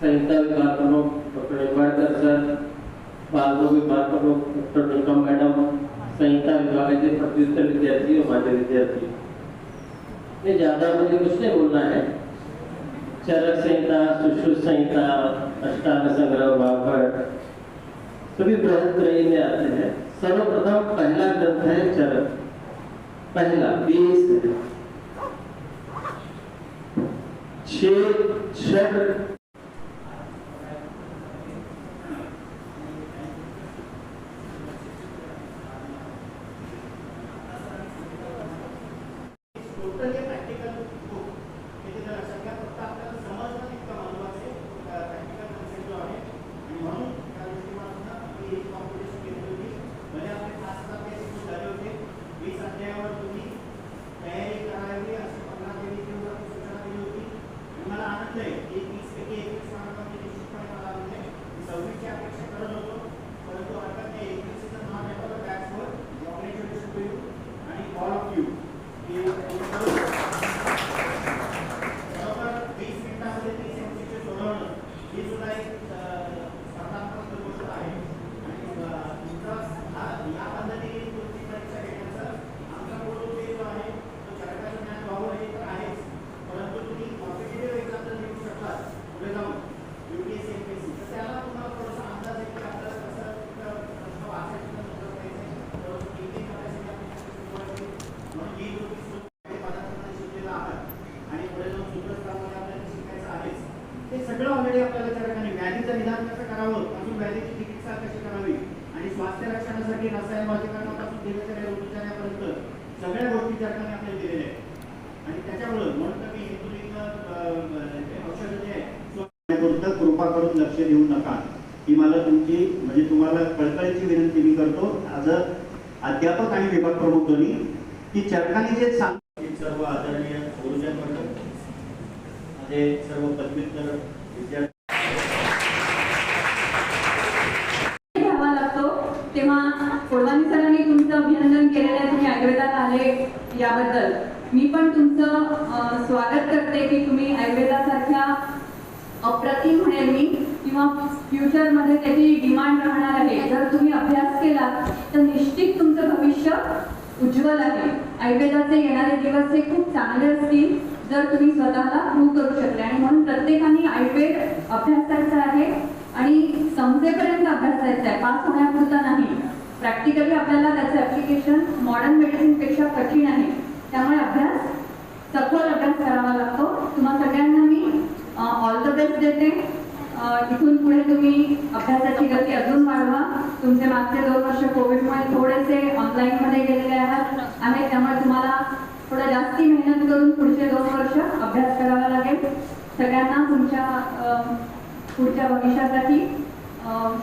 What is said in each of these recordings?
संहिता विभाग प्रमुख डॉक्टर निंबाळकर सर, बालरोग विभाग प्रमुख डॉक्टर निकम मॅडम, संहिता विभागाचे पदव्युत्तर विद्यार्थी और माझे विद्यार्थी, ये ज़्यादा मुझे कुछ नहीं बोलना है। चरक संहिता, सुश्रुत संहिता, अष्टांग संग्रह, वाग्भट सभी बृहद त्रयी में आते हैं। सर्वप्रथम पहला ग्रंथ है चरक, पहला 20 छठ सगळ्या गोष्टी चरकाने आपल्याला दिलेल्या आहेत आणि त्याच्यामुळे म्हणतो की हेतुलिंग औषध जे आहे कृपा करून लक्ष देऊ नका ही मला तुमची म्हणजे तुम्हाला कळकळीची विनंती मी करतो आज अध्यापक आणि विभाग प्रमुख दोन्ही की चरकाने जे सर्व आदरणीय गुरुजन मंडळ माझे सर्व पदव्युत्तर विद्यार्थी घ्यावा लागतो तेव्हा कोडवानी सरांनी तुमचं अभिनंदन केलेलं आहे, तुम्ही आयुर्वेदात आले याबद्दल मी पण तुमचं स्वागत करते की तुम्ही आयुर्वेदासारख्या अप्रतिम म्हणेल मी किंवा फ्युचरमध्ये त्याची डिमांड राहणार आहे। जर तुम्ही अभ्यास केला तर निश्चित तुमचं भविष्य उज्ज्वल आहे। आयुर्वेदाचे येणारे दिवस हे खूप चांगले असतील जर तुम्ही स्वतःला प्रूव्ह करू शकले आणि म्हणून प्रत्येकाने आयुर्वेद अभ्यासायचं आहे आणि समजेपर्यंत अभ्यासायचं आहे, पास होण्यापुरता नाही। प्रॅक्टिकली आपल्याला त्याचं ॲप्लिकेशन मॉडर्न मेडिसिनपेक्षा कठीण आहे, त्यामुळे अभ्यास सखोल अभ्यास करावा लागतो। तुम्हा सगळ्यांना मी ऑल द बेस्ट देते। इथून पुढे तुम्ही अभ्यासाची गती अजून वाढवा। तुमचे मागचे 2 वर्ष कोविडमुळे थोडेसे ऑनलाईनमध्ये गेलेले आहेत, त्यामुळे तुम्हाला थोडं जास्ती मेहनत करून पुढचे 2 वर्ष अभ्यास करावा लागेल। सगळ्यांना तुमच्या पुढच्या भविष्यासाठी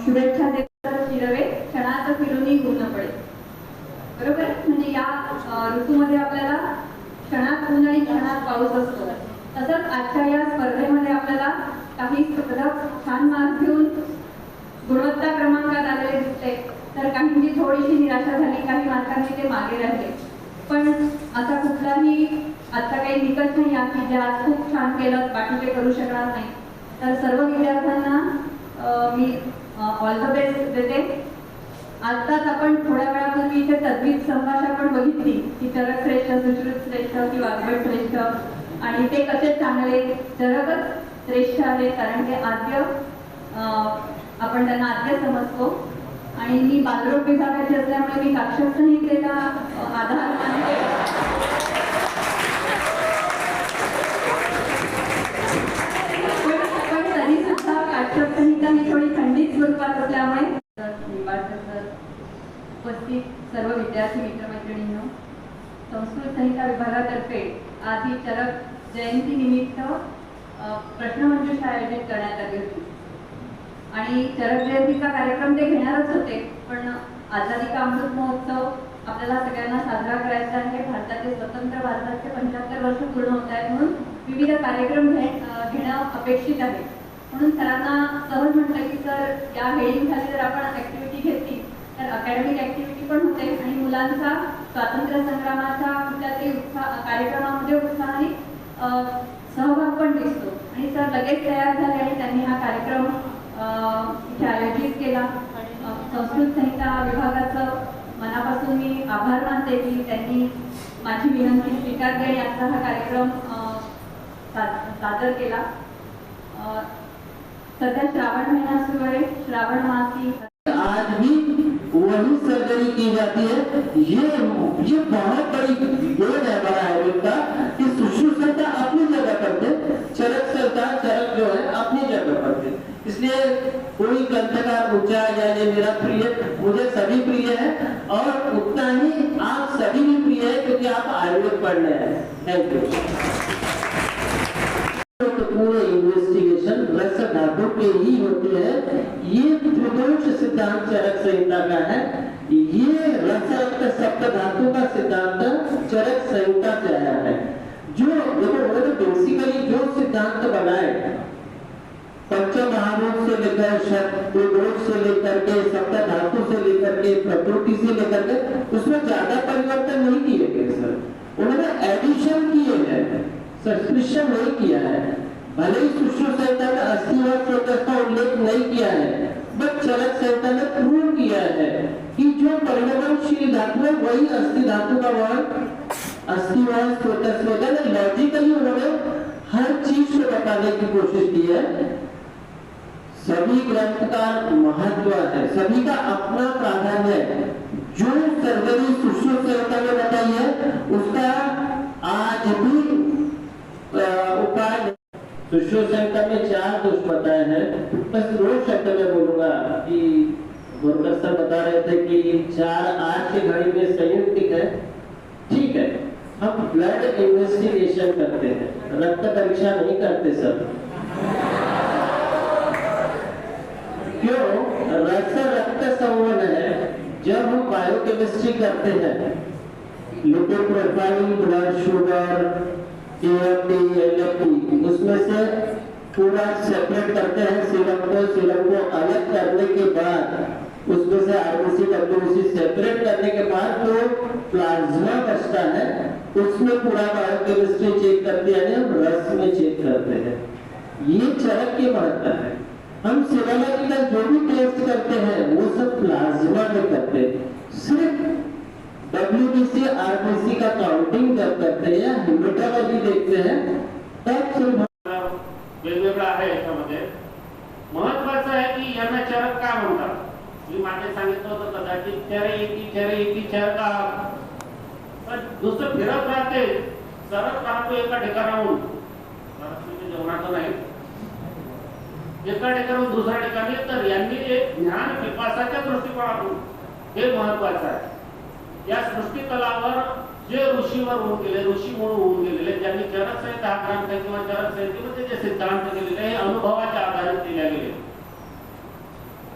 शुभेच्छा देते। फिरवे क्षणात फिरून गुण पडे, बरोबर? म्हणजे या ऋतूमध्ये आपल्याला क्षणात ऊन आणि क्षणात पाऊस असतो। तसंच आजच्या या स्पर्धेमध्ये आपल्याला काही स्पर्धक छान मार्क घेऊन गुणवत्ता क्रमांकात आलेले दिसते, तर काहींची थोडीशी निराशा झाली, काही मार्कांनी ते मागे राहिले। पण असा कुठलाही आता काही निकष नाही आहे की जे आज खूप छान केलं बाकीचे करू शकणार नाही। तर सर्व विद्यार्थ्यांना मी ऑल द बेस्ट देते। आत्ताच आपण थोड्या वेळापूर्वी इथे तद्वित संभाषण पण बघितली की चरक श्रेष्ठ, सुश्रुत श्रेष्ठ की वाग्भट श्रेष्ठ, आणि ते कसे चांगले चरकच श्रेष्ठ आहे कारण ते आद्य आपण त्यांना आद्य समजतो। आणि मी बालरोग विभागाची असल्यामुळे मी काक्षसंहितेला आधार मानते। पण तरी सुद्धा काक्षसंहिता ही थोडी खंडित स्वरूपात असल्यामुळे उपस्थित सर्व विद्यार्थी मित्रमैत्रिणींनो, संस्कृत संहिता विभागातर्फे आधी चरक जयंती निमित्त प्रश्नमंजुषा आयोजित करण्यात आली होती आणि चरक जयंतीचा कार्यक्रम ते घेणारच होते, पण आझादी का अमृत महोत्सव आपल्याला सगळ्यांना साजरा करायचा आहे। भारताचे स्वतंत्र भारताचे 75 वर्ष पूर्ण होत आहेत, म्हणून विविध कार्यक्रम घेणं अपेक्षित आहे। म्हणून सरांना सहज म्हटलं की सर या हेडिंगखाली जर आपण ॲक्टिव्हिटी घेतली तर अकॅडमिक ॲक्टिव्हिटी पण होते आणि मुलांचा स्वातंत्र्य संग्रामाच्या कुठल्या तरी कार्यक्रमामध्ये उत्साहाने सहभाग पण दिसतो। आणि सर लगेच तयार झाले आणि त्यांनी हा कार्यक्रम इथे आयोजित केला. संस्कृत संहिता विभागाचं मनापासून मी आभार मानते की त्यांनी माझी विनंती स्वीकारली आणि आजचा हा कार्यक्रम सादर केला. सध्या श्रावण महिना सुरू आहे. श्रावण मासी आज भी वही सर्जरी की जाती है. ये बहुत बड़ी देन है हमारा आयुर्वेद का कि सुश्रुतता अपनी जगह करते, चरक संहिता चरक जो है अपनी जगह करते. इसलिए कोई ग्रंथकार ऊंचा या ये मेरा प्रिय, मुझे सभी प्रिय है और उतना ही आप सभी भी प्रिय है क्योंकि आप आयुर्वेद पढ़ने हैं. Thank you. पूरे इन्वेस्टिगेशन रस धातु के ही होते हैं. ये त्रिदोष सिद्धांत चरक संहिता का है. ये रस रक्त सप्त धातु का सिद्धांत चरक संहिता से आया है. जो देखो बेसिकली जो सिद्धांत बनाए पंचमहाभूत से लेकर त्रिदोष से लेकर के सप्त धातु से लेकर के प्रकृति से लेकर के उसमें ज्यादा परिवर्तन नहीं किए गए सर. उन्होंने एडिशन किए हैं, सब्सक्रिप्शन नहीं किया है. भले ही सुश्रुत संहिता में अस्थिवाद प्रोटेस्ट का उल्लेख नहीं किया है, बट चरक संहिता ने प्रूव किया है कि जो परिणमनशील धातु है वही अस्थि धातु का वर्ण अस्थिवाद प्रोटेस्ट होता है. लॉजिकली उन्होंने हर चीज को बताने की कोशिश की है. सभी ग्रंथ का महत्व है, सभी का अपना प्राधान्य है. जो सर्जरी सुश्रुत संहिता में बताई है उसका आज भी उपाय. सुश्रुत संहिता में 4 दोष बताए हैं. बस 2 शब्द में बोलूंगा कि गोरकर सर बता रहे थे कि 4 आज की घड़ी में संयुक्तिक है. ठीक है, हम ब्लड इन्वेस्टिगेशन करते हैं, रक्त परीक्षा नहीं करते सर. क्यों? रस रक्त संवहन है. जब हम बायोकेमिस्ट्री करते हैं, lipid profile, blood sugar, AFT, LFT, उसमें से पूरा सेपरेट करते हैं. सीरम को अलग करने के बाद उसमें से RBC WBC सेपरेट करने के बाद जो प्लाज्मा बचता है उसमें पूरा बायोकेमिस्ट्री चेक करते हैं, हम रस में चेक करते हैं. ये चरक की महत्ता है. हम सीरोलॉजिकल जो भी टेस्ट करते हैं वो सब प्लाज्मा में करते हैं. सिर्फ WBC RBC का काउंटिंग जब करते हैं या हेमेटोलॉजी देखते हैं तब सिर्फ वेगवेगळं आहे. याच्यामध्ये महत्वाचं आहे की यांना चरक का म्हणतात. मी मागे सांगितलं होतं कदाचित चर का, पण दुसरं फिरत राहते, सरत राहतो एका ठिकाणाहून, जेवणाचं नाही, एका ठिकाणाहून दुसऱ्या ठिकाणी. तर यांनी एक ज्ञान पिपासाच्या दृष्टिकोनातून हे महत्वाचं आहे. या सृष्टीतलावर जे ऋषीवर होऊन गेले, ऋषी म्हणून होऊन गेलेले, ज्यांनी चरक संहिता हा ग्रंथ किंवा चरक संहितेमध्ये जे सिद्धांत केलेले हे अनुभवाच्या आधारित केले गेले.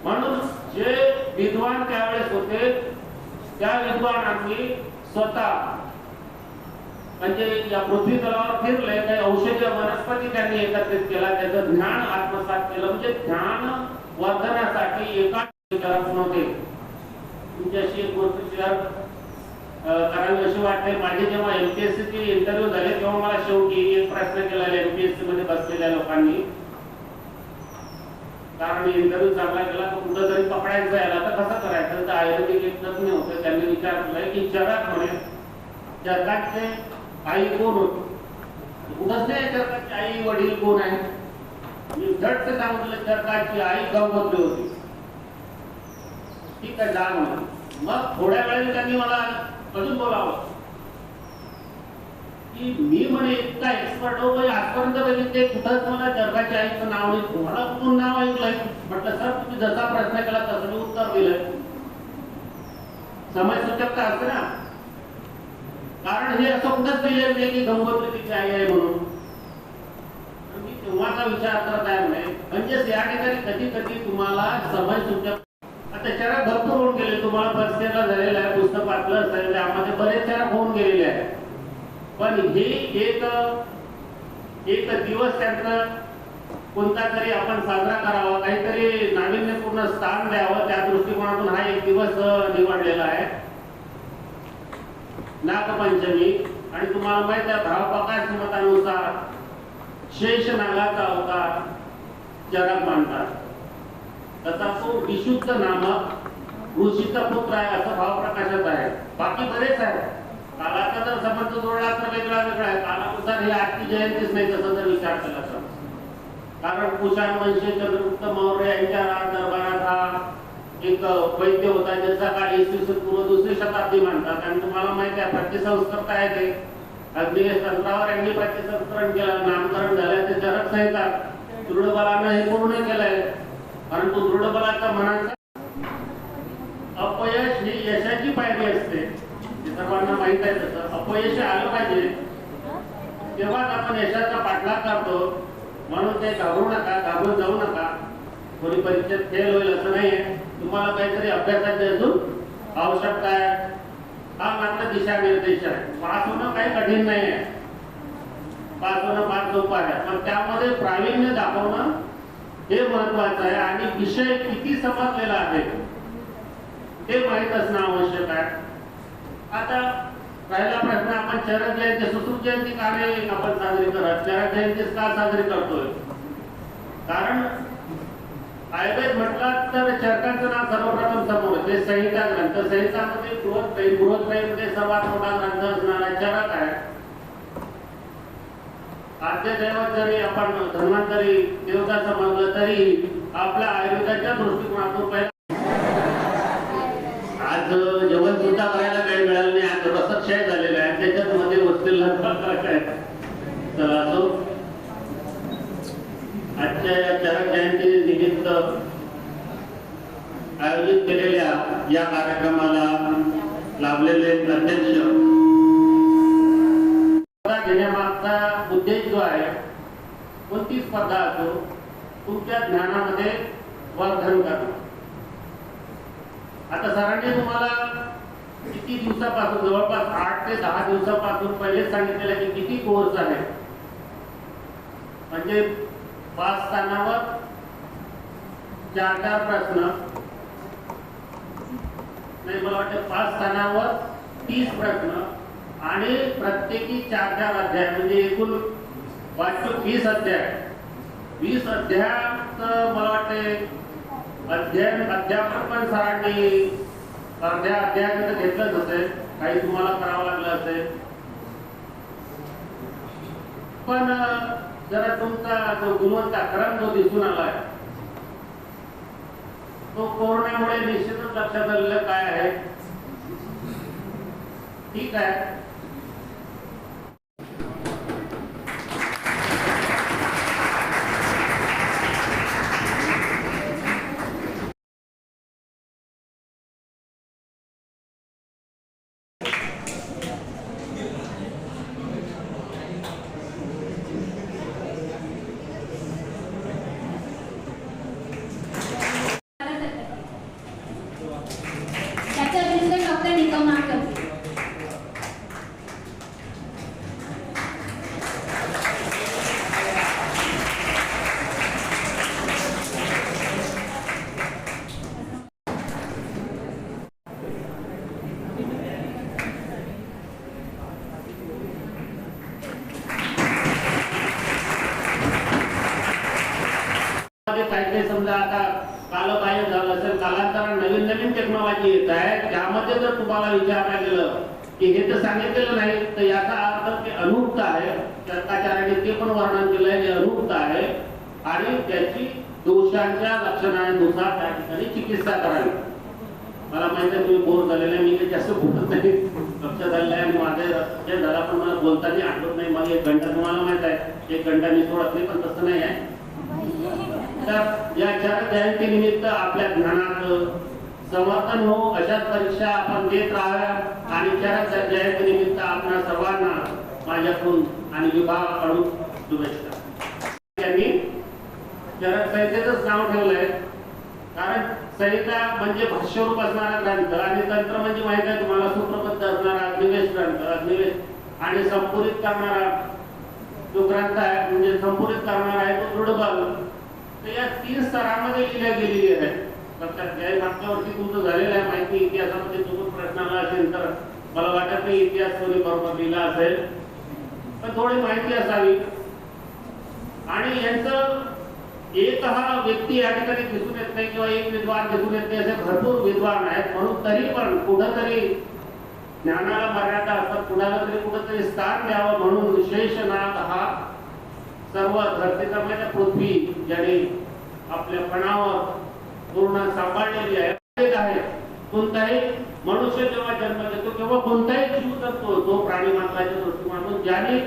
म्हणून जे विद्वान त्यावेळेस होते त्या विद्वानांनी स्वतः म्हणजे या पृथ्वी तलावर फिरले, काही औषधीय वनस्पती त्यांनी एकत्रित केला, त्याचं ज्ञान आत्मसात केलं. म्हणजे ज्ञान वर्धनासाठी एका चरक नव्हते. तुमच्याशी एक गोष्ट शेअर करावी अशी वाटते. माझे जेव्हा MPSC चे इंटरव्ह्यू झाले तेव्हा मला शेवटी एक प्रश्न केला MPSC मध्ये बसलेल्या लोकांनी, कारण इंटरव्ह्यू चांगला केला तर कुठं जरी पकडायचं याला तर कसं करायचं. तर आयुर्वेदिक एक तज्ञ होते, त्यांनी विचारलंय की चरक म्हणे चरकाचे आई कोण होते. कुठंच नाही चरकाची आई वडील कोण आहे. मी झट से सांगितलं चरकाची आई गंगोत्री होती. ठीक आहे, जा म्हणून. मग थोड्या वेळाने त्यांनी मला अजून बोलावं की मी म्हणे इतका एक्सपर्ट हो, आजपर्यंत बघितले कुठंच मला चरकाच्या आईचं नाव नाही. तुम्हाला कुठून नाव ऐकलंय. म्हटलं सर तुम्ही जसा प्रश्न केला तसं मी उत्तर दिलंय. समयसूचकता असते ना, कारण हे असं कुठंच दिलेलं नाही की गंगोत्री तिची आई आहे म्हणून. मी तेव्हाचा विचार करत आहे म्हणे. म्हणजे या ठिकाणी कधी कधी तुम्हाला समयसूचक आता चरक भरपूर होऊन गेले. तुम्हाला परिचयाला झालेला आहे, पुस्तक वाचलं असेल, त्यामध्ये बरेच चरक होऊन गेलेले आहेत. पण हे एक दिवस त्यांचा कोणता तरी आपण साजरा करावा, काहीतरी नाविन्यपूर्ण स्थान द्यावं, त्या दृष्टिकोनातून हा एक दिवस निवडलेला आहे, नागपंचमी. आणि तुम्हाला माहित आहे भावप्रकाश मतानुसार शेषनागाचा अवतार चरक मानतात. तसा तो विशुद्ध नामक ऋषीचा पुत्र आहे असं भावप्रकाशात आहे. बाकी बरेच आहेत. कालाचा जर संबंध जोडला तर वेगळा वेगळा आहे. कालानुसार ही आजची जयंतीच नाही तसं जर विचार केला तर. कारण कुशाण वंशी चंद्रगुप्त मौर्य यांच्या दरबारात हा एक वैद्य होता ज्याचा काळ इसवी सन पूर्व 2री शताब्दी मानतात. आणि तुम्हाला माहिती आहे प्रतिसंस्कृत आहे ते अग्निवेश तंत्रावर यांनी प्रतिसंस्करण केलं, नामकरण झालं ते चरक संहिता. दृढबलानं हे पूर्ण केलंय. परंतु दृढबलाच्या मनाचं अपयश ही यशाची पायरी असते हे सर्वांना माहित आहे. तसं अपयश आलं पाहिजे तेव्हाच आपण यशाचा पाठलाग करतो. म्हणून ते घाबरू नका, घाबरून जाऊ नका. कोणी परीक्षेत फेल होईल असं नाहीये. तुम्हाला काहीतरी अभ्यासाची अजून आवश्यकता आहे. हा मात्र दिशा निर्देश आहे. पास होणं काही कठीण नाही आहे. पास होणं फार सोपं आहे. पण त्यामध्ये प्रावीण्य दाखवणं हे महत्वाचं आहे. आणि विषय किती समजलेला आहे ते माहीत असणं आवश्यक आहे. आता पहिला प्रश्न, आपण चरक जयंती सुश्रुत जयंती का नाही आपण साजरी करत? चरक जयंती का साजरी करतोय? कारण आयुर्वेद म्हटलं तर चरकांचं नाव सर्वप्रथम समोर ते संहिता ग्रंथ. संहितामध्ये बृहत्त्रयीमध्ये सर्वात मोठा ग्रंथ असणारा चरक आहे. आद्य दैवत जरी आपण धन्वंतरी देवता समजलं तरी आपल्या आयुर्वेदाच्या दृष्टिकोनातून पहिला आज जेवण सुद्धा करायला वेळ मिळाला नाही. आज रसक्षय झालेला आहे. त्याच्यात मध्ये वस्तीला काय तर असो आजच्या या चरक जयंती निमित्त आयोजित केलेल्या या कार्यक्रमाला लाभलेले अध्यक्ष घेण्यामागचा उद्देश जो आहे, कोणती स्पर्धा असो तुमच्या ज्ञानामध्ये वर्धन करणं. आता सरांनी तुम्हाला किती दिवसापासून, जवळपास 8 ते 10 दिवसापासून पहिलेच सांगितलेलं की किती कोर्स आहे. म्हणजे 5 स्थानावर 4 प्रश्न नाही, मला वाटतं 5 स्थानावर 30 प्रश्न आणि प्रत्येकी 4 अध्याय, म्हणजे एकूण वाचून 20 अध्याय. 20 अध्यायाचं मला वाटते अध्यापन पण सरांनी अर्ध्या अध्यायाचं घेतलंच असेल. काही तुम्हाला करावं लागलं असेल. पण जरा तुमचा जो गुणवत्ता क्रम जो दिसून आलाय तो कोरोनामुळे निश्चितच लक्षात आलेलं काय आहे. ठीक आहे, काही समजा आता कालबाह्य झालं असेल, कालांतराने नवीन नवीन टेक्नॉलॉजी येत आहे. त्यामध्ये जर तुम्हाला विचारलं गेलं की हे तर सांगितलेलं नाही तर याचा अर्थ ते अनुक्त आहे. चरकाचार्याने ते पण वर्णन केलंय हे अनुक्त आहे आणि त्याची दोषांच्या लक्षणांनुसार त्या ठिकाणी चिकित्सा करावी. मला माहिती आहे तुम्ही बोर झालेले, मी काही जास्त बोलत नाही, लक्ष झालेलं आहे. आणि माझे झाला पण मला बोलताना आठवत नाही. मग 1 घंटा तुम्हाला माहित आहे 1 घंटा मी सोडत नाही, पण तसं नाही आहे. तर या चरक जयंती निमित्त आपल्या ज्ञानात समर्थन हो अशाच परीक्षा आपण देत राहाव्या. आणि चरक जयंती निमित्त आपल्या सर्वांना माझ्याकडून आणि विभागाकडून शुभेच्छा. त्यांनी चरक संहितेचंच नाव ठेवलंय कारण संहिता म्हणजे भाष्यरूप असणारा ग्रंथ आणि तंत्र म्हणजे माहिती आहे तुम्हाला सूत्रबद्ध असणारा अग्निवेश ग्रंथ. अग्निवेश आणि संपुरित करणारा जो ग्रंथ आहे म्हणजे संपुरित करणारा आहे तो दृढबल. तर या 3 स्तरामध्ये लिहिल्या गेलेली आहे. लक्षात घ्या. मागच्या वर्षी तुमचं झालेलं आहे माहिती. इतिहासामध्ये चुकून प्रश्न आला असेल तर मला वाटत नाही इतिहास कोणी बरोबर लिहिला असेल, पण थोडी माहिती असावी. आणि यांचं एक हा व्यक्ती या ठिकाणी दिसून येत नाही किंवा एक विद्वान दिसून येत नाही, असे भरपूर विद्वान आहेत. म्हणून तरी पण कुठंतरी ज्ञानाला मर्यादा असतात, कुणाला तरी कुठंतरी स्थान द्यावं म्हणून शेषनाग हा सर्व धरतीचा म्हणजे पृथ्वी ज्याने आपल्या पणावर पूर्ण सांभाळलेली आहे. कोणताही मनुष्य जेव्हा जन्म घेतो किंवा कोणताही जीव जगतो, जो प्राणी मात्राच्या दृष्टिकोनातून ज्याने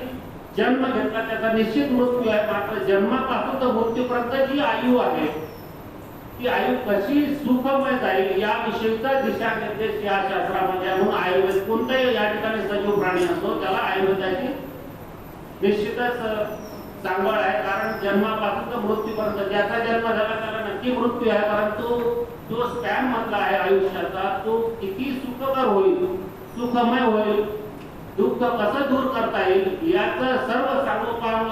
जन्म घेतला त्याचा निश्चित मृत्यू आहे. मात्र जन्मापासून तर मृत्यूपर्यंत जी आयु आहे ती आयु कशी सुखमय जाईल याविषयीचा दिशानिर्देश या शास्त्रामध्ये आहे. म्हणून आयुर्वेद कोणताही या ठिकाणी सजीव प्राणी असतो त्याला आयुर्वेदाची निश्चितच सांगड आहे. कारण जन्मापासून तर मृत्यूपर्यंत ज्याचा जन्म झाला त्याला नक्की मृत्यू आहे, परंतु जो स्पॅन मधला आहे आयुष्याचा तो किती सुखकर होईल, सुखमय होईल, दुःख कसं दूर करता येईल याचं सर्व सांगोपांग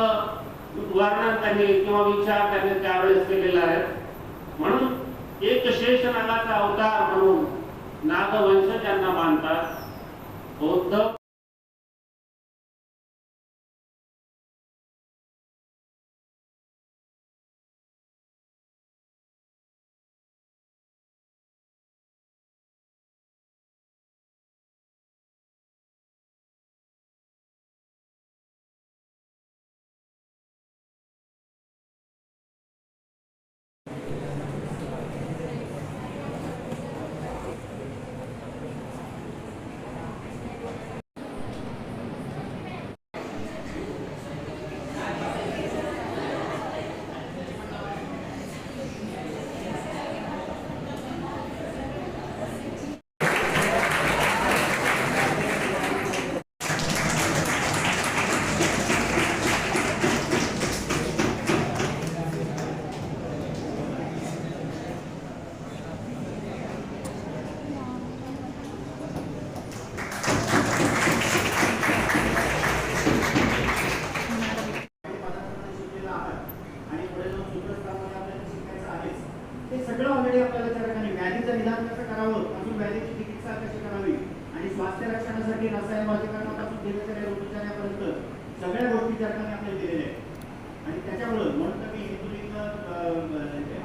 वर्णन त्यांनी किंवा विचार त्यांनी त्यावेळेस केलेला आहे. म्हणून एक शेषनागाचा अवतार म्हणून नागवंश यांना मानतात. बौद्ध सगळं ऑलरेडी आपल्याला त्या ठिकाणी व्याधीचं निदान कसं करावं, अजून व्याधीची चिकित्सा कशी करावी आणि स्वास्थ्य रक्षणासाठी रसायनवादीकरणापासून दिनचर्या ऋतुचर्यापर्यंत सगळ्या गोष्टी त्या ठिकाणी आपल्याला दिलेल्या आहेत. आणि त्याच्यामुळे म्हणून तर मी हिंदुलिंग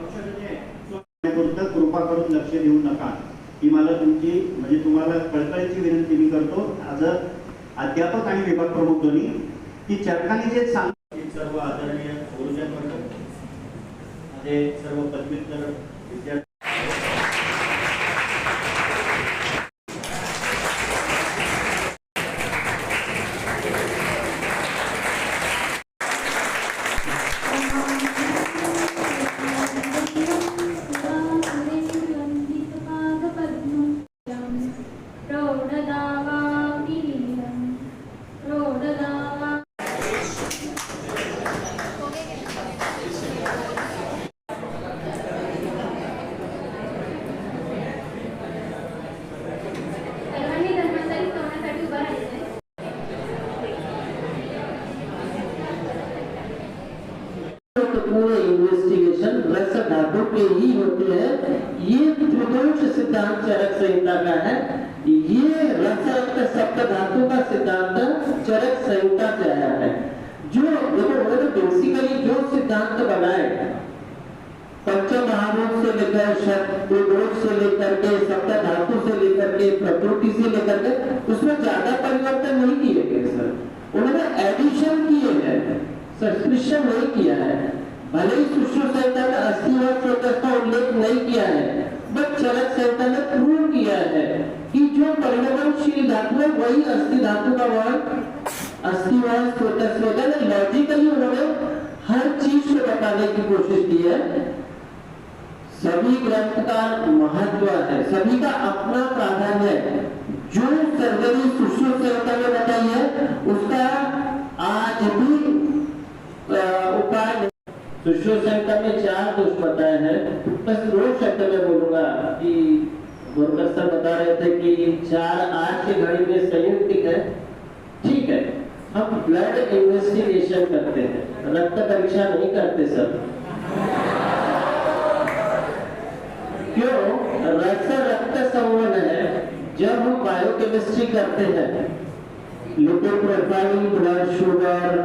औषध जे आहे कृपा करून लक्ष देऊ नका ही मला तुमची म्हणजे तुम्हाला कळकळीची विनंती मी करतो ॲज अ अध्यापक आणि विभाग प्रमुख दोन्ही की चरकाने जे सर्व आदरणीय गुरुजन वर्ग माझे सर्व पदवीधर विद्यार्थी पूरे इन्वेस्टिगेशन रस धातु के ही होती है. ये त्रिदोष सिद्धांत चरक संहिता का है. ये रस रक्त सप्त धातु का सिद्धांत चरक संहिता से आया है. जो देखो बेसिकली जो सिद्धांत बनाए पंच महाभूत से लेकर त्रिदोष से लेकर के सप्त धातु से लेकर के प्रकृति से लेकर के उसमें ज्यादा परिवर्तन नहीं किए गए सर. उन्होंने एडिशन किए हैं, सब्सक्रिप्शन नहीं किया है. भले ही सुश्रुत संहिता में अस्थिवाद स्रोत का उल्लेख नहीं किया है, बट चरक संहिता ने प्रूव किया है कि जो परिणामशील धातु है वही अस्थि धातु का वर्ण अस्थिवाद स्रोत लॉजिकली उन्होंने हर चीज को बताने की कोशिश की है. सभी ग्रंथ का महत्व है, सभी का अपना प्राधान्य है. जो सर्जरी सुश्रुत संहिता में बताई है उसका आज भी उपाय. सुश्रुत संहिता में 4 दोष बताए हैं. बस 2 शब्द में बोलूंगा कि बोरकर सर बता रहे थे कि 4 आज की घड़ी में संयुक्तिक है. ठीक है, हम ब्लड इन्वेस्टिगेशन करते हैं, रक्त परीक्षा नहीं करते सर. क्यों? रक्त रक्त संवन है. जब हम बायोकेमिस्ट्री करते हैं, lipid profile, blood sugar,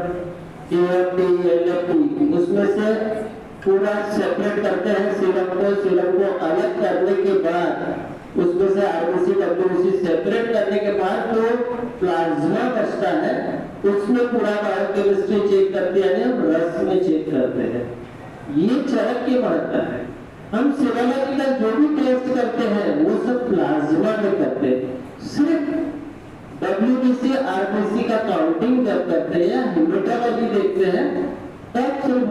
EFT LFT, उसमें से पूरा सेपरेट करते हैं सीरम को अलग करने के बाद उसमें से RBC WBC सेपरेट करने के बाद जो प्लाज्मा बचता है उसमें पूरा बायोकेमिस्ट्री चेक करते हैं, हम रस में चेक करते हैं। ये चरक की महत्ता है। हम सीरोलॉजिकल जो भी टेस्ट करते हैं वो सब प्लाज्मा में करते हैं। सिर्फ WBC RBC का काउंटिंग जब करते हैं, हेमेटोलॉजी देखते हैं, तब सिर्फ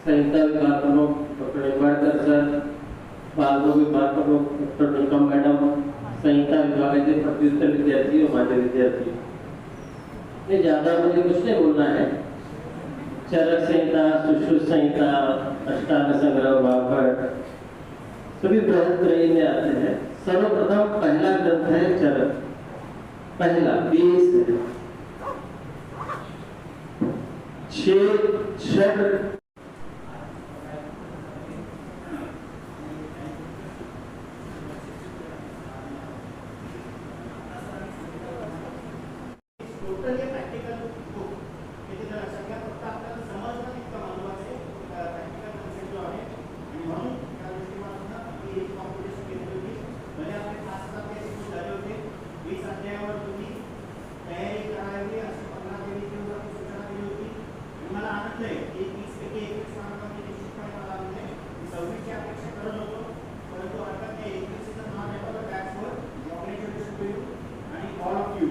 संहिता विभाग प्रमुख डॉक्टर निंबाळकर सर, बालरोग विभाग प्रमुख डॉक्टर निकम मैडम, संहिता विभागाचे पदव्युत्तर विद्यार्थी और माझे विद्यार्थी, ये ज्यादा मुझे कुछ नहीं बोलना है। चरक संहिता, सुश्रुत संहिता, अष्टांग संग्रह, वाभट सभी बृहद त्रयी में आते हैं। सर्वप्रथम पहला ग्रंथ है चरक, पहला 20 6 टोटल हे प्रॅक्टिकल बुक त्याचे जर सगळ्या फक्त आपल्याला समजणं इतकं महत्त्वाचं आहे प्रॅक्टिकल कन्सेप्ट जो आहे आणि म्हणून त्या दृष्टिकोनातून आपली ही कॉम्पिटिशन केली होती. भले आपले 5,000 पेज झाले होते. 20 अध्यायावर तुम्ही तयारी करावी अशी 15 पेजची सूचना दिली होती आणि मला आनंद आहे की 30 पैकी 21 मार्कांची निश्चितपणे मला आनंद आहे. 26ची अपेक्षा करत होतो, परंतु हरकत नाही. 21 जर नाव येतं तर बॅचवर कॉंग्रॅच्युलेशन टू यू आणि ऑल ऑफ यू.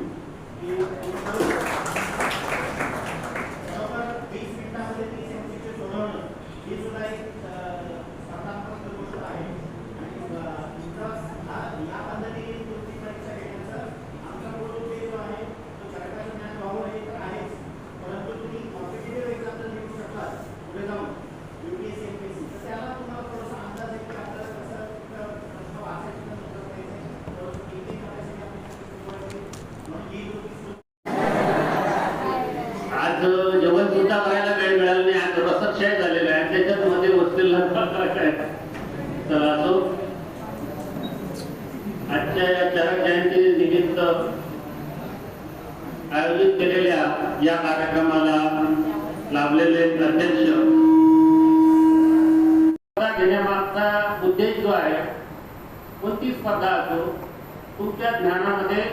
बरोबर 20 मिनिटांमध्ये 30 MCQ सोडवणं ही सुद्धा एक स्पर्धात्मक गोष्ट आहे आणि या पद्धतीने तुमची परीक्षा घेण्याचा आमचा मूळ उद्देश जो आहे तो चरकाचं ज्ञान व्हावं हे तर आहेच, परंतु तुम्ही कॉम्पिटिटिव्ह एक्झाम जर देऊ शकलात पुढे जाऊन UPSC MPSC तर त्याला तुम्हाला थोडासा अंदाज आहे की आपल्याला कसं प्रश्न वाचायचं कसं करायचं, थोडंसं टेक्निक करायचं म्हणून ही आज जेवण सुद्धा करायला वेळ मिळाला नाही. आज रसक्षय झालेला आहे, त्याच्यात मध्ये वस्तीला आहे. तर असो आजच्या या चरक जयंती निमित्त आयोजित केलेल्या या कार्यक्रमाला लाभलेले अध्यक्ष, स्पर्धा घेण्यामागचा उद्देश जो आहे, कोणती स्पर्धा असो तुमच्या ज्ञानामध्ये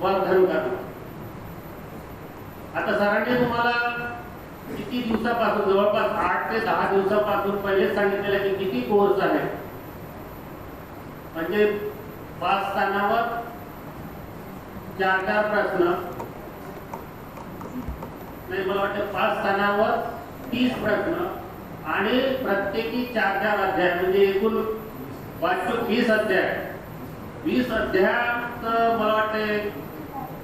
वर्धन करणं. आता सरांनी तुम्हाला किती दिवसापासून, जवळपास 8 ते 10 दिवसापासून पहिले सांगितलेलं की किती कोर्स आहे, म्हणजे 5 स्थानावर 4 प्रश्न नाही, मला वाटतं 5 स्थानावर 30 प्रश्न आणि प्रत्येकी 4 अध्याय, म्हणजे एकूण वार्षिक 20 अध्याय. 20 अध्यायात मला वाटते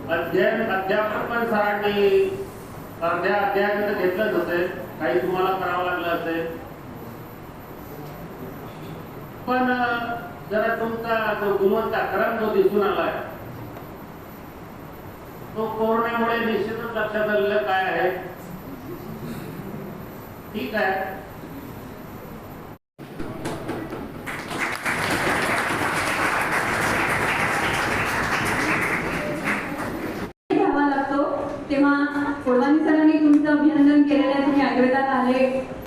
अध्यापन पण सरांनी अर्ध्या अध्यायात घेतलंच असेल, काही तुम्हाला करावं लागलं असेल, पण जरा तुमचा जो गुणवत्ता क्रम जो दिसून आलाय तो कोरोनामुळे निश्चितच लक्षात आलेलं काय आहे. ठीक आहे, तेव्हा कोडवानी सरांनी तुमचं अभिनंदन केलेलं आहे, तुम्ही आयुर्वेदात आले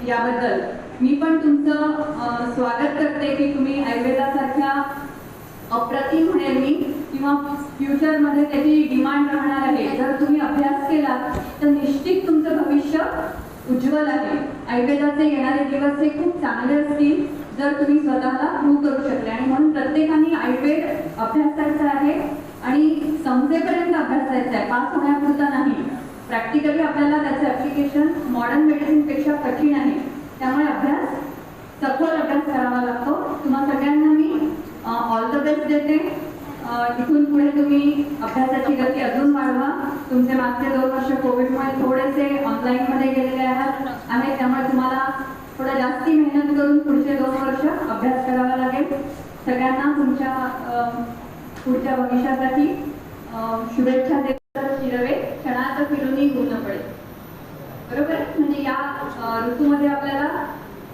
याबद्दल मी पण तुमचं स्वागत करते की तुम्ही आयुर्वेदासारख्या अप्रतिम म्हणेल मी किंवा फ्युचरमध्ये त्याची डिमांड राहणार आहे. जर तुम्ही अभ्यास केला तर निश्चित तुमचं भविष्य उज्ज्वल आहे. आयुर्वेदाचे येणारे दिवस हे खूप चांगले असतील जर तुम्ही स्वतःला प्रूव्ह करू शकले. आणि म्हणून प्रत्येकाने आयुर्वेद अभ्यासायचं आहे आणि समजेपर्यंत अभ्यासायचं आहे, पास होण्यापुरता नाही. प्रॅक्टिकली आपल्याला त्याचं ऍप्लिकेशन मॉडर्न मेडिसिनपेक्षा कठीण आहे, त्यामुळे अभ्यास सखोल अभ्यास करावा लागतो. तुम्हा सगळ्यांना मी ऑल द बेस्ट देते. इथून पुढे तुम्ही अभ्यासाची गती अजून वाढवा. तुमचे मागचे 2 वर्ष कोविडमुळे थोडेसे ऑनलाईनमध्ये गेलेले आहेत, त्यामुळे तुम्हाला थोडं जास्ती मेहनत करून पुढचे 2 वर्ष अभ्यास करावा लागेल. सगळ्यांना तुमच्या पुढच्या भविष्यासाठी शुभेच्छा देत फिरवे क्षणात फिरूनही गुण पडेल. बरोबर, म्हणजे या ऋतूमध्ये आपल्याला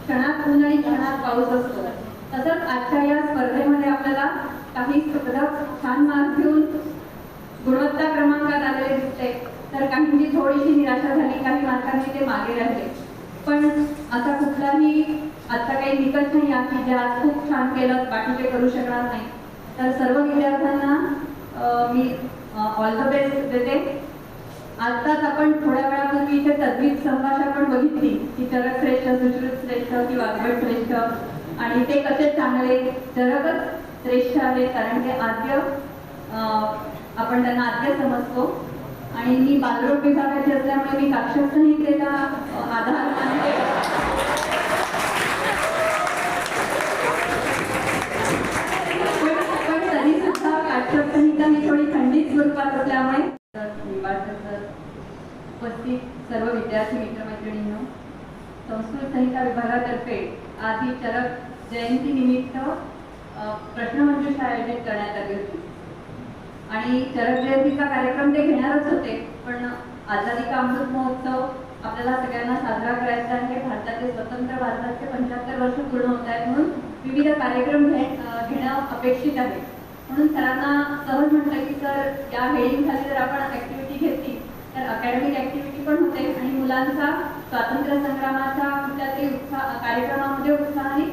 क्षणात ऊन आणि क्षणात पाऊस असतो. तसंच आजच्या या स्पर्धेमध्ये आपल्याला काही स्पर्धक छान मार्क घेऊन गुणवत्ता क्रमांकात आलेले दिसते. तर काहींची थोडीशी निराशा झाली, काही मार्कांनी ते मागे राहिले. पण असा कुठलाही आता काही निकष नाही आहे की जे आज खूप छान केलं बाकीचे करू शकणार नाही. तर सर्व विद्यार्थ्यांना मी ऑल द बेस्ट देते. आत्ताच आपण थोड्या वेळापूर्वी इथे तद्वित संभाषण पण बघितली की चरक श्रेष्ठ, सुश्रुत श्रेष्ठ की वाग्भट श्रेष्ठ, आणि ते कसे चांगले. चरकच श्रेष्ठ आहे कारण ते आद्य, आपण त्यांना आद्य समजतो. आणि मी बालरोग विभागाची असल्यामुळे मी काक्षक संहितेला आधार मानते. पण तरी सुद्धा काक्षक संहिता ही थोडी खंडित स्वरूपात असल्यामुळे उपस्थित सर्व विद्यार्थी मित्रमैत्रिणींनो, संस्कृत संहिता विभागातर्फे आज ही चरक जयंती निमित्त प्रश्नमंजुषा आयोजित करण्यात आली होती. आणि चरक जयंतीचा कार्यक्रम ते घेणारच होते, पण आझादी का अमृत महोत्सव आपल्याला सगळ्यांना साजरा करायचा आहे. भारताचे स्वतंत्र भारताचे 75 वर्ष पूर्ण होत आहेत, म्हणून विविध कार्यक्रम घेणं अपेक्षित आहे. म्हणून सरांना सहज म्हटलं की सर या हेडिंगखाली जर आपण ऍक्टिव्हिटी घेतली तर अकॅडमिक ऍक्टिव्हिटी पण होते आणि मुलांचा स्वातंत्र्य संग्रामाच्या कुठल्या तरी कार्यक्रमामध्ये उत्साहाने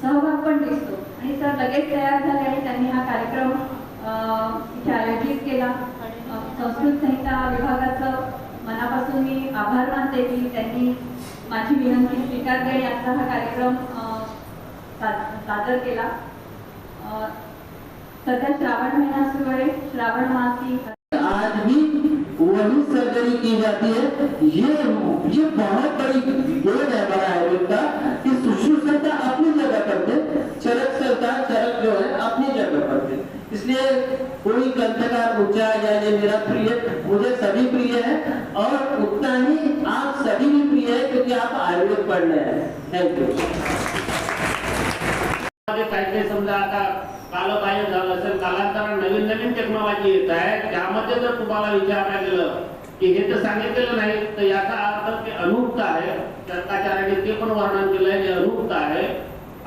सहभाग पण दिसतो. आणि सर लगेच तयार झाले आणि त्यांनी हा कार्यक्रम इथे आयोजित केला. संस्कृत संहिता विभागाचं मनापासून मी आभार मानते की त्यांनी माझी विनंती स्वीकारली आणि आजचा हा कार्यक्रम सादर केला. सध्या श्रावण महिना सुरू आहे. श्रावण मासी आज भी वही सर्जरी की जाती है. ये बहुत बड़ी बोझ है हमारा आयुर्वेद का कि सुश्रुत संहिता अपनी जगह पर थे, चरक संहिता चरक जो है अपनी जगह पर थे. इसलिए कोई ग्रंथ का ऊंचा या ये मेरा प्रिय, मुझे सभी प्रिय है और उतना ही आप सभी भी प्रिय है क्योंकि आप आयुर्वेद पढ़ने हैं. Thank you. काही समजा आता कालबाह्य झालं असेल, कालांतराने नवीन नवीन टेक्नॉलॉजी येत आहे, त्यामध्ये जर तुम्हाला विचारलं गेलं की हे तर सांगितलेलं नाही तर याचा अर्थ ते अनुक्त आहे. तर्काचार्याने ते पण वर्णन केलं आहे, हे अनुक्त आहे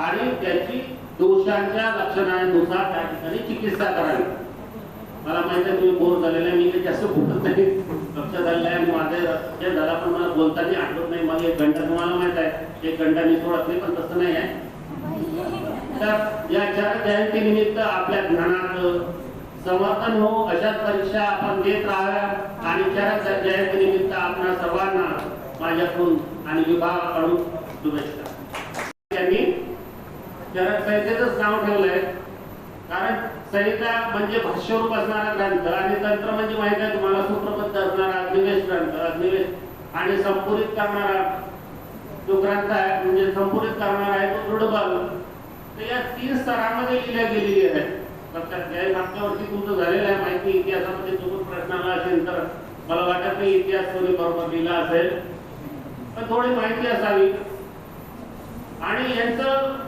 आणि त्याची दोषांच्या लक्षणांनुसार त्या ठिकाणी चिकित्सा करावी. मला माहिती आहे तुम्ही बोर झालेला, मी काही जास्त बोलत नाही, लक्ष झालेलं आहे आणि माझे जे झाला पण मला बोलताना आठवत नाही. मग 1 घंटा तुम्हाला माहित आहे 1 घंटा मी सोडत नाही, पण तसं नाही आहे. तर या चरक जयंती निमित्त आपल्या ज्ञानात समर्थन हो अशाच परीक्षा आपण देत राहाव्या. आणि चरक जयंती निमित्त आपल्या सर्वांना माझ्याकडून आणि विभागाकडून शुभेच्छा. त्यांनी चरक संहितेचंच नाव ठेवलंय कारण संहिता म्हणजे भाष्यरूप असणारा ग्रंथ आणि तंत्र म्हणजे माहिती आहे तुम्हाला सूत्रबद्ध असणारा अग्निवेश ग्रंथ, अग्निवेश आणि संपुरित करणारा जो ग्रंथ आहे म्हणजे संपुरित करणारा आहे तो दृढबल. तर या 3 स्तरांमध्ये लिहिल्या गेलेली आहे. लक्षात घ्या. मागच्या वर्षी तुमचं झालेलं आहे माहिती, इतिहासामध्ये चुकून प्रश्न आला असेल तर मला वाटत नाही इतिहास कोणी बरोबर लिहिला असेल, पण थोडी माहिती असावी. आणि यांचं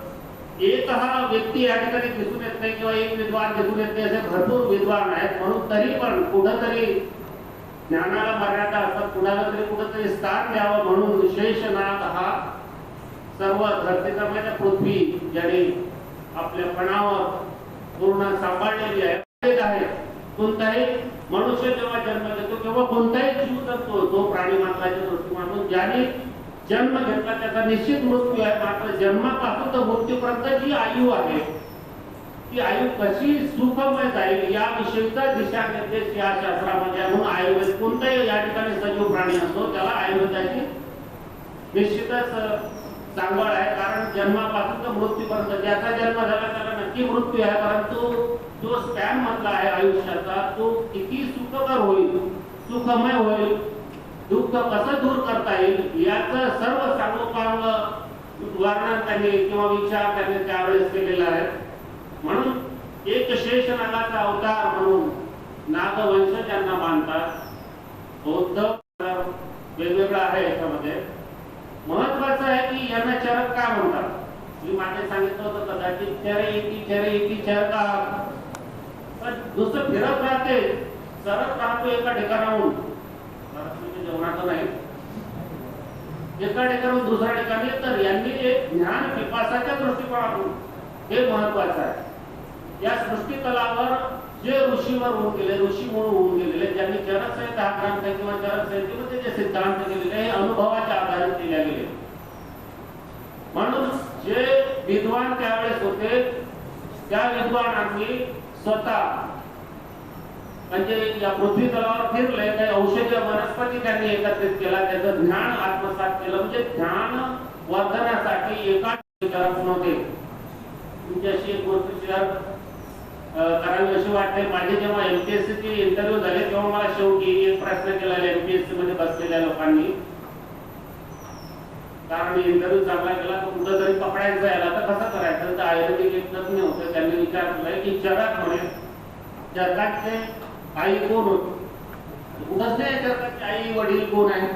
एक हा व्यक्ती या ठिकाणी दिसून येत नाही किंवा एक विद्वान दिसून येत नाही, असे भरपूर विद्वान आहेत. म्हणून तरी पण कुठंतरी ज्ञानाला मर्यादा असतात, कुणाला तरी कुठंतरी स्थान द्यावं म्हणून शेषनाग हा सर्व धरतीच्या पृथ्वी ज्याने आपल्या पणावर पूर्ण सांभाळलेली आहे. कोणताही मनुष्य जेव्हा जन्म घेतो किंवा कोणताही जीव जगतो तो प्राणी मात्राच्या दृष्टीकोनातून ज्याने जन्म घेतला त्याचा निश्चित मृत्यू आहे. मात्र जन्मापासून तर मृत्यूपर्यंत जी आयु आहे ती आयु कशी सुखमय जाईल याविषयीचा दिशानिर्देश या शास्त्रामध्ये. म्हणून आयुर्वेद कोणताही या ठिकाणी सजीव प्राणी असतो त्याला आयुर्वेदाची निश्चितच सांगड आहे. कारण जन्मापासून तर मृत्यूपर्यंत ज्याचा जन्म झाला त्याला नक्की मृत्यू आहे, परंतु जो स्पॅन मधला आहे आयुष्याचा तो किती सुखकर होईल, सुखमय होईल, दुःख कसं दूर करता येईल याचं सर्व सांगोपांग वर्णन त्यांनी किंवा विचार त्यांनी त्यावेळेस केलेला आहे. म्हणून एक शेषनागाचा अवतार म्हणून नागवंश ज्यांना मानतात. बौद्ध वेगवेगळा आहे याच्यामध्ये. महत्वाचं आहे की यांना चरक का म्हणतात. मी मागे सांगितलं होतं कदाचित चरे चर का, पण दुसरं फिरत राहते, सरत राहतो एका ठिकाणाहून, जेवणाचं नाही, एका ठिकाणाहून दुसऱ्या ठिकाणी. तर यांनी एक ज्ञान पिपासाच्या दृष्टिकोनातून हे महत्वाचं आहे. या सृष्टी तलावर जे ऋषीवर होऊन गेले, ऋषी म्हणून होऊन गेलेले, ज्यांनी चरक संहिता हा ग्रंथ किंवा चरक संहितेमध्ये जे सिद्धांत केलेले हे अनुभवाच्या आधारित केले गेले. म्हणून जे विद्वान त्यावेळेस होते त्या विद्वानांनी स्वतः म्हणजे या पृथ्वी तलावर फिरले, काही औषधीय वनस्पती त्यांनी एकत्रित केला, त्याचं ज्ञान आत्मसात केलं. म्हणजे ज्ञान वर्धनासाठी एका विचारात नव्हते. तुमच्याशी एक गोष्ट शेअर करावी अशी वाटते. माझे जेव्हा MPSC चे इंटरव्ह्यू झाले तेव्हा मला शेवटी एक प्रश्न केला MPSC मध्ये बसलेल्या लोकांनी, कारण इंटरव्ह्यू चांगला केला तर कुठं जरी पकडायचं यायला तर कसं करायचं. तर आयुर्वेदिक एक तज्ञ होते, त्यांनी विचारलंय की चरक म्हणे चरकाचे आई कोण होती. कुठंच नाही चरकाची आई वडील कोण आहे.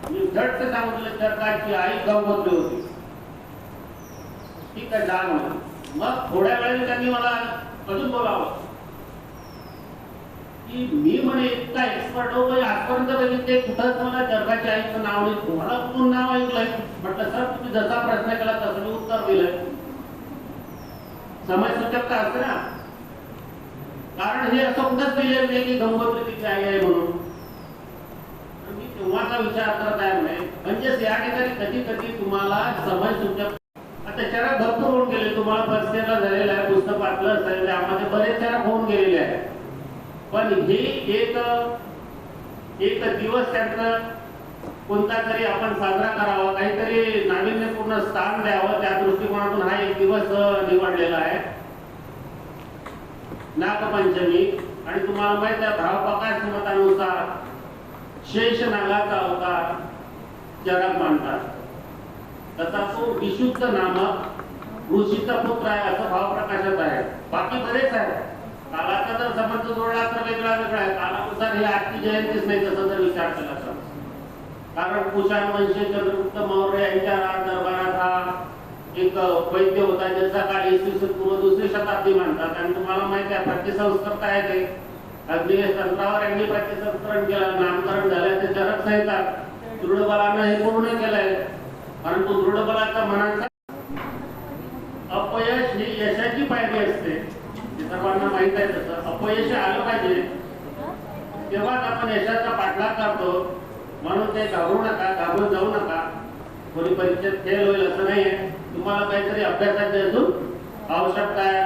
मी झट सांगितलं चरकाची आई गंगोत्री होती. ठीक आहे जाण होती. मग थोड्या वेळाने त्यांनी मला अजून बोलावं की मी म्हणे इतका एक्सपर्ट हो आजपर्यंत बघितले कुठंच मला चरकाच्या आईचं नाव नाही. तुम्हाला कुठून नाव ऐकलंय. म्हटलं सर तुम्ही जसा प्रश्न केला तसं मी उत्तर दिलंय. समाजसूचकता असते ना, कारण हे असं कुठंच दिलेलं नाही की गंगोत्री तिची आई आहे म्हणून. मी तेव्हाचा विचार करत आहे म्हणजे या ठिकाणी कधी कधी तुम्हाला समाजसूचक आता चरक भरपूर होऊन गेले. तुम्हाला फर्स्ट इयरला झालेलं आहे, पुस्तक वाचलं असेल, त्यामध्ये बरेच चरक होऊन गेलेले आहे. पण हे एक दिवस त्यांचा कोणता तरी आपण साजरा करावा, काहीतरी नाविन्यपूर्ण स्थान द्यावं, त्या दृष्टिकोनातून हा एक दिवस निवडलेला आहे नागपंचमी. आणि तुम्हाला माहित आहे भावप्रकाश मतानुसार शेषनागाचा अवतार चरक मानतात. तसा तो विशुद्ध नामक ऋषीचा पुत्र आहे असं भावप्रकाशात आहे. बाकी बरेच आहे. कालाचा जर संबंध जोडला तर वेगळा वेगळा आहे. कालानुसार ही आजची जयंतीच नाही तसं जर विचार केला तर. कारण कुशाण वंशी चंद्रगुप्त मौर्य यांच्या दरबारात हा एक वैद्य होता ज्याचा काळ इसवी पूर्व 2री शताब्दी मानतात. आणि तुम्हाला माहिती आहे प्रतिसंस्कृत आहे ते अग्निवेश तंत्रावर यांनी प्रतिसंस्करण केलं, नामकरण झालंय ते चरक संहिता. दृढबलानं हे पूर्ण केलंय. परंतु दृढबलाचा मनाचा अपयश ही यशाची पायरी असते. हे सर्वांना माहित आहे. तसं अपयश आलं पाहिजे तेव्हाच आपण यशाचा पाठलाग करतो. म्हणून ते घाबरू नका, घाबरून जाऊ नका. कोणी परीक्षेत फेल होईल असं नाहीये. तुम्हाला काहीतरी अभ्यासाची अजून आवश्यकता आहे.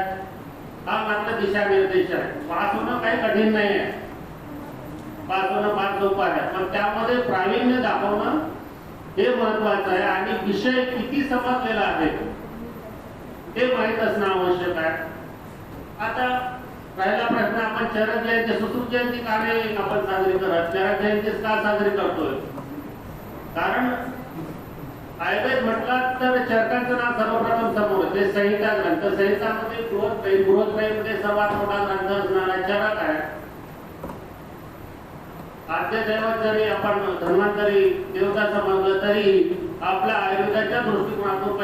हा मात्र दिशानिर्देश आहे. पास होणं काही कठीण नाही आहे. पास होणं फार सोपं आहे. पण त्यामध्ये प्रावीण्य दाखवणं हे महत्वाचं आहे. आणि विषय किती समजलेला आहे ते माहीत असणं आवश्यक आहे. आता पहिला प्रश्न, आपण चरक जयंती सुश्रुत जयंती का नाही आपण साजरी करत. चरक जयंती का साजरी करतोय. कारण आयुर्वेद म्हटलं तर चरकांचं नाव सर्वप्रथम समोर ते संहिता ग्रंथ. संहितामध्ये बृहत्त्रयीमध्ये सर्वात मोठा ग्रंथ असणारा चरक आहे. आद्य दैवत जरी आपण धन्वंतरी देवता समजलं तरी आपल्या आयुर्वेदाच्या दृष्टिकोनातून